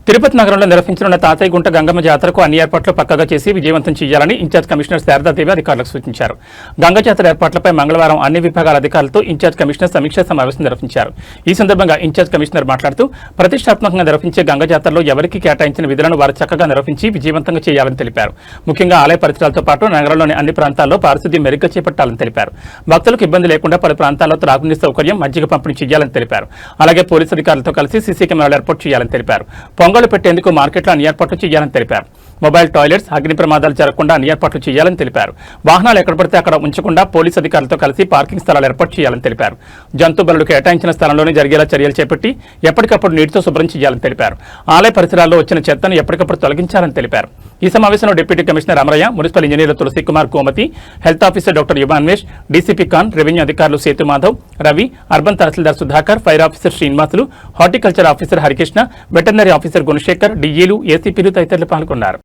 తిరుపతి నగరంలో నిర్వహించనున్న తాతయ్యగుంట గంగమ్మ జాతరకు అన్ని ఏర్పాట్లు పక్కగా చేసి విజయవంతం చేయాలని ఇన్ఛార్జ్ కమిషనర్ శారదాదేవి అధికారులకు సూచించారు. గంగ జాతర ఏర్పాట్లపై మంగళవారం అన్ని విభాగాల అధికారులతో ఇన్ఛార్జ్ కమిషనర్ సమీక్షా సమావేశం నిర్వహించారు. ఈ సందర్భంగా ఇన్ఛార్జ్ కమిషనర్ మాట్లాడుతూ ప్రతిష్టాత్మకంగా నిర్వహించే గంగ జాతరలో ఎవరికి కేటాయించిన విధులను వారు చక్కగా నిర్వహించి విజయవంతంగా చేయాలని తెలిపారు. ముఖ్యంగా ఆలయ పరిసరాలతో పాటు నగరంలోని అన్ని ప్రాంతాల్లో పారిశుద్ధ్యం మెరుగ్గా చేపట్టాలని తెలిపారు. భక్తులకు ఇబ్బంది లేకుండా పలు ప్రాంతాల్లో త్రాగునీటి సౌకర్యం, మజ్జిగ పంపిణీ చేయాలని తెలిపారు. అలాగే పోలీసు అధికారులతో కలిసి సీసీ కెమెరాలు ఏర్పాటు చేయాలని తెలిపారు. పొంగలు పెట్టేందుకు మార్కెట్లో అన్ని ఏర్పాట్లు చేయాలని తెలిపారు. మొబైల్ టాయిలెట్స్, అగ్ని ప్రమాదాలు జరగకుండా అన్ని ఏర్పాట్లు చేయాలని తెలిపారు. వాహనాలు ఎక్కడ పడితే అక్కడ ఉంచకుండా పోలీసు అధికారులతో కలిసి పార్కింగ్ స్థలాలు ఏర్పాటు చేయాలని తెలిపారు. జంతు బలులు కేటాయించిన స్థలంలోనే జరిగేలా చర్యలు చేపట్టి ఎప్పటికప్పుడు నీటితో శుభ్రం చేయాలని తెలిపారు. ఆలయ పరిసరాల్లో వచ్చిన చెత్తను ఎప్పటికప్పుడు తొలగించాలని తెలిపారు. ఈ సమావేశంలో డిప్యూటీ కమిషనర్ అమరయ్య, మున్సిపల్ ఇంజనీర్లు Tulasi Kumar Komati, health officer doctor Yuvanvesh, DCP Khan, revenue అధికారులు Sethu Madhav, Ravi, urban tahsildar Sudhakar, fire officer Srinivasulu, horticulture officer Harikrishna, veterinary officer Gunasekhar, డీఈలు, ఏసీపీలు తదితరులు పాల్గొన్నారు.